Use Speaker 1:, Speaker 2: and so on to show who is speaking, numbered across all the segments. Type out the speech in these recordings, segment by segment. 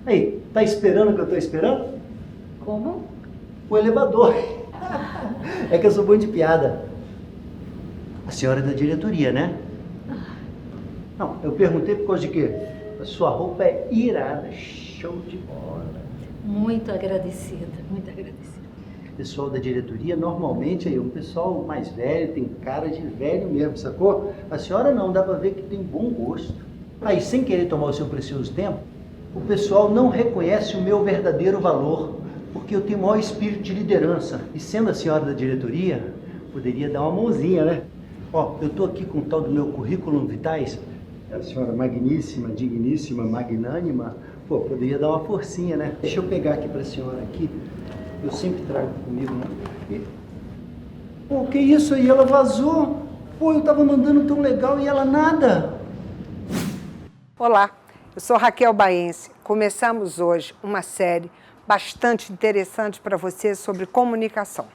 Speaker 1: Aí, tá esperando o que eu tô esperando?
Speaker 2: Como?
Speaker 1: O elevador. É que eu sou bom de piada. A senhora é da diretoria, né? Não, eu perguntei por causa de quê? A sua roupa é irada, show de bola.
Speaker 2: Muito agradecida, muito agradecida.
Speaker 1: O pessoal da diretoria, normalmente, aí, o pessoal mais velho, tem cara de velho mesmo, sacou? A senhora não, dá pra ver que tem bom gosto. Aí, sem querer tomar o seu precioso tempo, o pessoal não reconhece o meu verdadeiro valor, porque eu tenho o maior espírito de liderança. E sendo a senhora da diretoria, poderia dar uma mãozinha, né? Ó, eu tô aqui com o tal do meu currículo vitae. A senhora magníssima, digníssima, magnânima, pô, poderia dar uma forcinha, né? Deixa eu pegar aqui pra senhora aqui. Eu sempre trago comigo, né? E... Pô, que isso aí? Ela vazou. Pô, eu tava mandando tão legal e ela nada.
Speaker 3: Olá, eu sou Raquel Baense. Começamos hoje uma série bastante interessante para você sobre comunicação.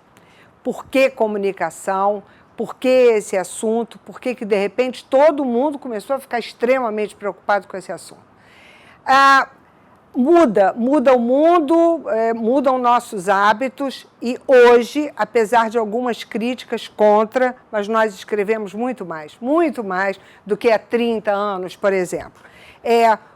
Speaker 3: Por que comunicação? Por que esse assunto? Por que de repente todo mundo começou a ficar extremamente preocupado com esse assunto? Muda o mundo, mudam nossos hábitos e hoje, apesar de algumas críticas contra, mas nós escrevemos muito mais do que há 30 anos, por exemplo.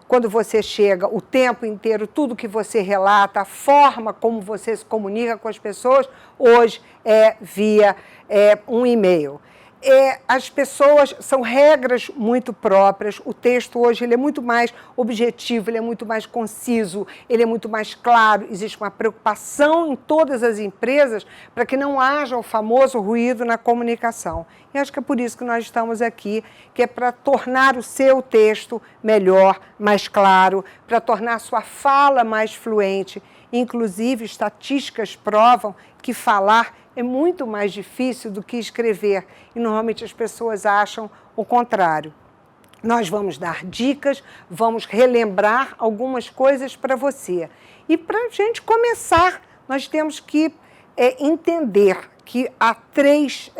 Speaker 3: Quando você chega, o tempo inteiro, tudo que você relata, a forma como você se comunica com as pessoas, hoje é via um e-mail. As pessoas, são regras muito próprias, o texto hoje ele é muito mais objetivo, ele é muito mais conciso, ele é muito mais claro, existe uma preocupação em todas as empresas para que não haja o famoso ruído na comunicação. E acho que é por isso que nós estamos aqui, que é para tornar o seu texto melhor, mais claro, para tornar a sua fala mais fluente. Inclusive, estatísticas provam que falar é muito mais difícil do que escrever, e normalmente as pessoas acham o contrário. Nós vamos dar dicas, vamos relembrar algumas coisas para você. E para a gente começar, nós temos que entender que há 3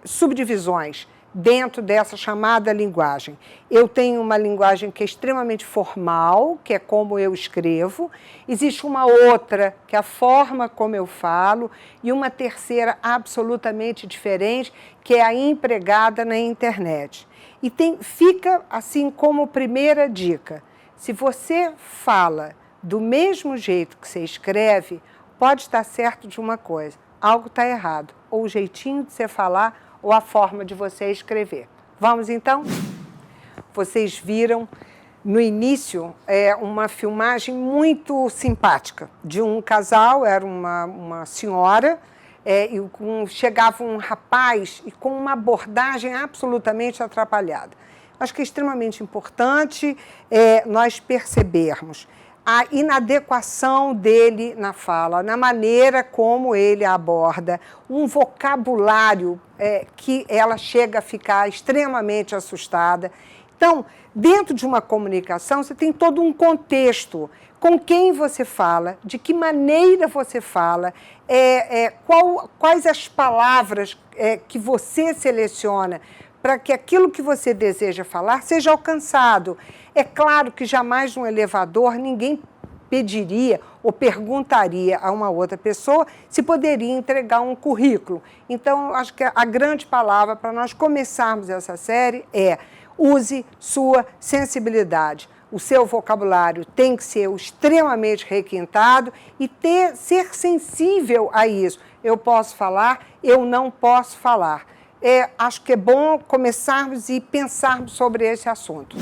Speaker 3: subdivisões dentro dessa chamada linguagem. Eu tenho uma linguagem que é extremamente formal, que é como eu escrevo. Existe uma outra, que é a forma como eu falo, e uma terceira absolutamente diferente, que é a empregada na internet. E fica assim como primeira dica. Se você fala do mesmo jeito que você escreve, pode estar certo de uma coisa, algo está errado, ou o jeitinho de você falar, ou a forma de você escrever. Vamos então? Vocês viram no início uma filmagem muito simpática de um casal, era uma senhora, e chegava um rapaz e com uma abordagem absolutamente atrapalhada. Acho que é extremamente importante nós percebermos a inadequação dele na fala, na maneira como ele a aborda, um vocabulário que ela chega a ficar extremamente assustada. Então, dentro de uma comunicação, você tem todo um contexto, com quem você fala, de que maneira você fala, quais as palavras que você seleciona para que aquilo que você deseja falar seja alcançado. É claro que jamais num elevador ninguém pediria ou perguntaria a uma outra pessoa se poderia entregar um currículo. Então, acho que a grande palavra para nós começarmos essa série é: use sua sensibilidade. O seu vocabulário tem que ser extremamente requintado e ser sensível a isso. Eu posso falar, eu não posso falar. Acho que é bom começarmos e pensarmos sobre esse assunto.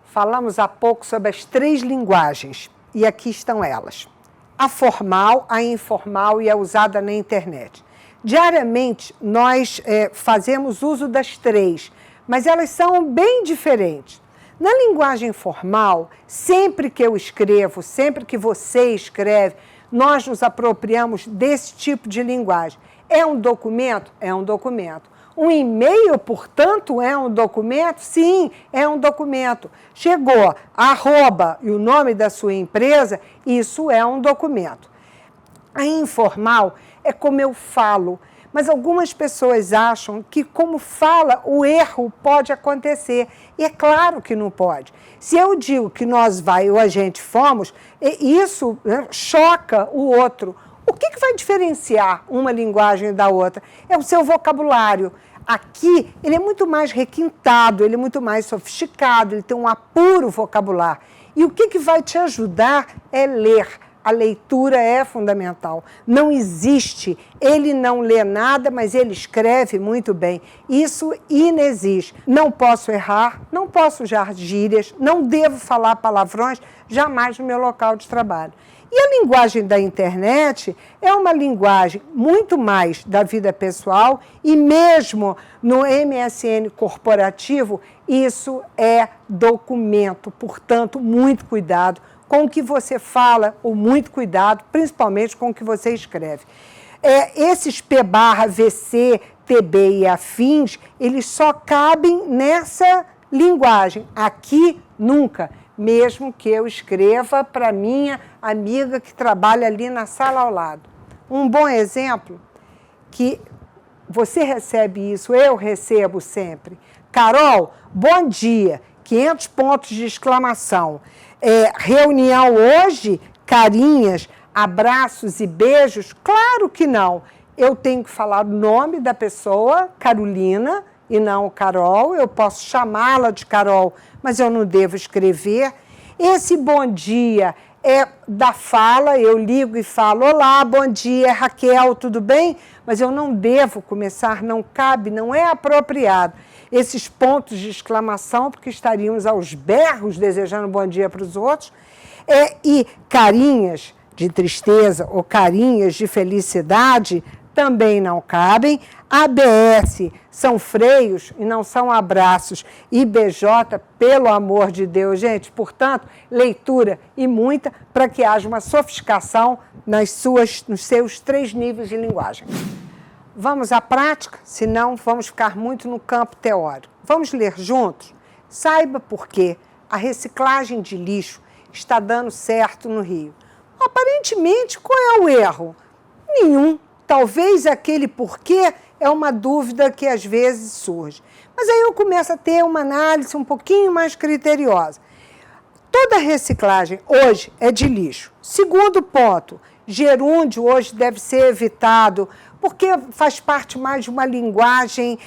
Speaker 3: Falamos há pouco sobre as 3 linguagens, e aqui estão elas. A formal, a informal e a usada na internet. Diariamente, nós fazemos uso das 3, mas elas são bem diferentes. Na linguagem formal, sempre que eu escrevo, sempre que você escreve, nós nos apropriamos desse tipo de linguagem. É um documento? É um documento. Um e-mail, portanto, é um documento? Sim, é um documento. Chegou, arroba e o nome da sua empresa, isso é um documento. A informal é como eu falo, Mas algumas pessoas acham que, como fala, o erro pode acontecer. E é claro que não pode. Se eu digo que nós vai ou a gente fomos, isso, né, choca o outro. O que vai diferenciar uma linguagem da outra? É o seu vocabulário. Aqui, ele é muito mais requintado, ele é muito mais sofisticado, ele tem um apuro vocabulário. E o que vai te ajudar é ler. A leitura é fundamental. Não existe, ele não lê nada, mas ele escreve muito bem. Isso inexiste. Não posso errar, não posso usar gírias, não devo falar palavrões, jamais no meu local de trabalho. E a linguagem da internet é uma linguagem muito mais da vida pessoal e mesmo no MSN corporativo, isso é documento. Portanto, muito cuidado com o que você fala, ou muito cuidado, principalmente com o que você escreve. Esses P/VC, TB e afins, eles só cabem nessa linguagem. Aqui, nunca. Mesmo que eu escreva para minha amiga que trabalha ali na sala ao lado. Um bom exemplo, que você recebe isso, eu recebo sempre. Carol, bom dia, 500 pontos de exclamação. Reunião hoje, carinhas, abraços e beijos? Claro que não. Eu tenho que falar o nome da pessoa, Carolina, e não Carol. Eu posso chamá-la de Carol, mas eu não devo escrever. Esse bom dia é da fala, eu ligo e falo, olá, bom dia, Raquel, tudo bem? Mas eu não devo começar, não cabe, não é apropriado. Esses pontos de exclamação, porque estaríamos aos berros desejando bom dia para os outros, e carinhas de tristeza ou carinhas de felicidade também não cabem. ABS são freios e não são abraços. IBJ, pelo amor de Deus, gente, portanto, leitura e muita para que haja uma sofisticação nos seus 3 níveis de linguagem. Vamos à prática, senão vamos ficar muito no campo teórico. Vamos ler juntos? Saiba por que a reciclagem de lixo está dando certo no Rio. Aparentemente, qual é o erro? Nenhum. Talvez aquele porquê é uma dúvida que às vezes surge. Mas aí eu começo a ter uma análise um pouquinho mais criteriosa. Toda reciclagem hoje é de lixo. Segundo ponto, gerúndio hoje deve ser evitado porque faz parte mais de uma linguagem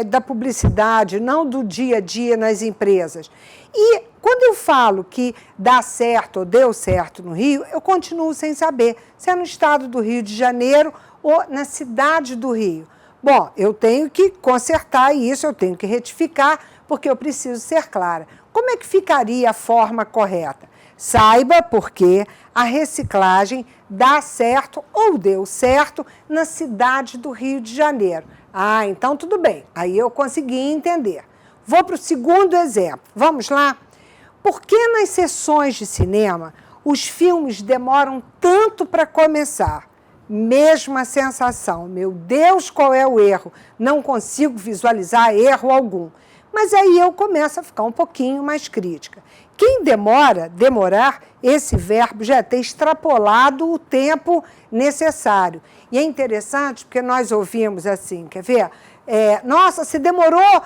Speaker 3: da publicidade, não do dia a dia nas empresas. E quando eu falo que dá certo ou deu certo no Rio, eu continuo sem saber se é no estado do Rio de Janeiro ou na cidade do Rio. Bom, eu tenho que consertar isso, eu tenho que retificar, porque eu preciso ser clara. Como é que ficaria a forma correta? Saiba porque a reciclagem dá certo ou deu certo na cidade do Rio de Janeiro. Ah, então tudo bem, aí eu consegui entender. Vou para o segundo exemplo. Vamos lá? Por que nas sessões de cinema os filmes demoram tanto para começar? Mesma sensação. Meu Deus, qual é o erro? Não consigo visualizar erro algum. Mas aí eu começo a ficar um pouquinho mais crítica. Quem demorar, esse verbo já tem extrapolado o tempo necessário. E é interessante porque nós ouvimos assim, quer ver? Nossa, se demorou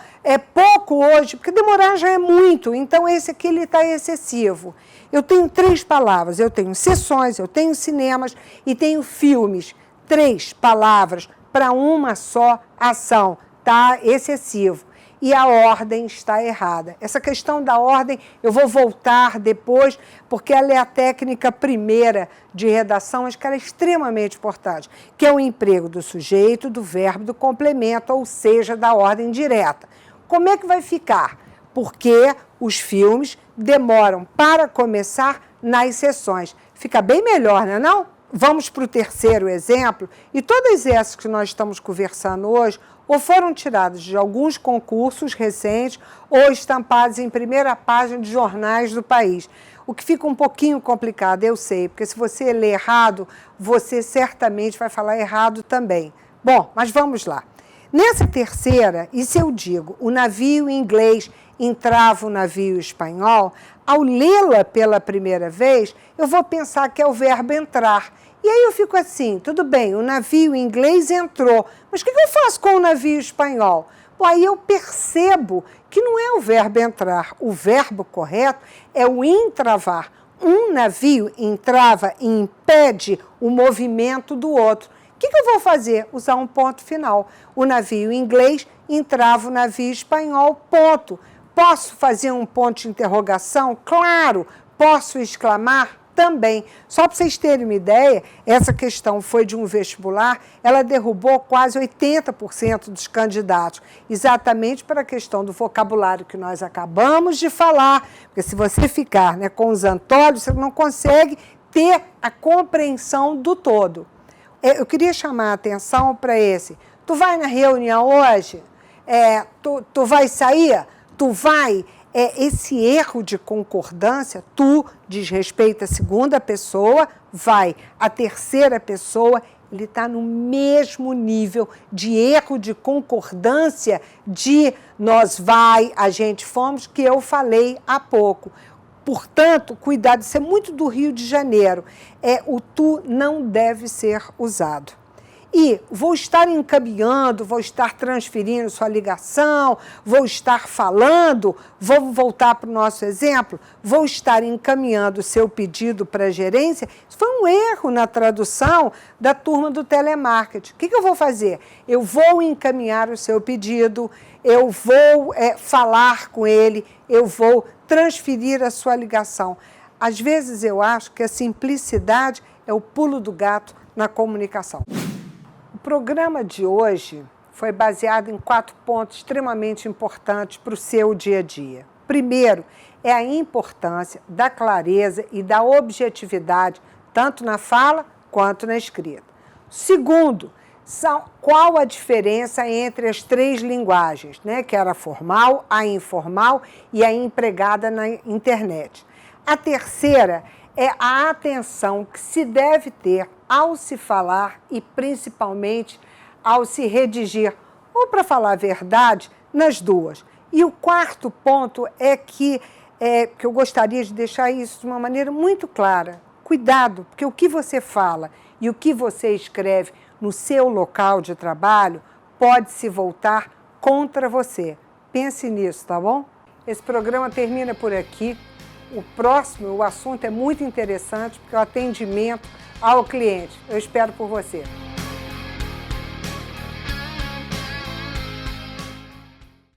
Speaker 3: pouco hoje, porque demorar já é muito, então esse aqui está excessivo. Eu tenho 3 palavras, eu tenho sessões, eu tenho cinemas e tenho filmes. 3 palavras para uma só ação, está excessivo. E a ordem está errada. Essa questão da ordem eu vou voltar depois, porque ela é a técnica primeira de redação, acho que ela é extremamente importante, que é o emprego do sujeito, do verbo, do complemento, ou seja, da ordem direta. Como é que vai ficar? Porque os filmes demoram para começar nas sessões. Fica bem melhor, não é não? Vamos para o terceiro exemplo, e todas essas que nós estamos conversando hoje, ou foram tiradas de alguns concursos recentes, ou estampadas em primeira página de jornais do país. O que fica um pouquinho complicado, eu sei, porque se você ler errado, você certamente vai falar errado também. Bom, mas vamos lá. Nessa terceira, e se eu digo o navio inglês entrava o navio espanhol, ao lê-la pela primeira vez, eu vou pensar que é o verbo entrar. E aí eu fico assim, tudo bem, o navio inglês entrou, mas o que eu faço com o navio espanhol? Bom, aí eu percebo que não é o verbo entrar, o verbo correto é o entravar. Um navio entrava e impede o movimento do outro. O que eu vou fazer? Usar um ponto final. O navio inglês entrava o navio espanhol, ponto. Posso fazer um ponto de interrogação? Claro. Posso exclamar? Também. Só para vocês terem uma ideia, essa questão foi de um vestibular, ela derrubou quase 80% dos candidatos, exatamente para a questão do vocabulário que nós acabamos de falar, porque se você ficar, né, com os antólios, você não consegue ter a compreensão do todo. Eu queria chamar a atenção para esse. Tu vai na reunião hoje? Tu vai sair? Tu vai... esse erro de concordância, tu diz respeito à segunda pessoa, vai. A terceira pessoa, ele está no mesmo nível de erro de concordância de nós vai, a gente fomos, que eu falei há pouco. Portanto, cuidado, isso é muito do Rio de Janeiro. O tu não deve ser usado. E vou estar encaminhando, vou estar transferindo sua ligação, vou estar falando, vamos voltar para o nosso exemplo, vou estar encaminhando o seu pedido para a gerência. Isso foi um erro na tradução da turma do telemarketing. O que eu vou fazer? Eu vou encaminhar o seu pedido, eu vou falar com ele, eu vou transferir a sua ligação. Às vezes eu acho que a simplicidade é o pulo do gato na comunicação. O programa de hoje foi baseado em 4 pontos extremamente importantes para o seu dia a dia. Primeiro, é a importância da clareza e da objetividade, tanto na fala quanto na escrita. Segundo, qual a diferença entre as 3 linguagens, né? Que era a formal, a informal e a empregada na internet. A terceira é a atenção que se deve ter ao se falar e principalmente ao se redigir, ou para falar a verdade, nas duas. E o quarto ponto é que eu gostaria de deixar isso de uma maneira muito clara. Cuidado, porque o que você fala e o que você escreve no seu local de trabalho pode se voltar contra você. Pense nisso, tá bom? Esse programa termina por aqui. O próximo, o assunto é muito interessante, porque é o atendimento ao cliente. Eu espero por você.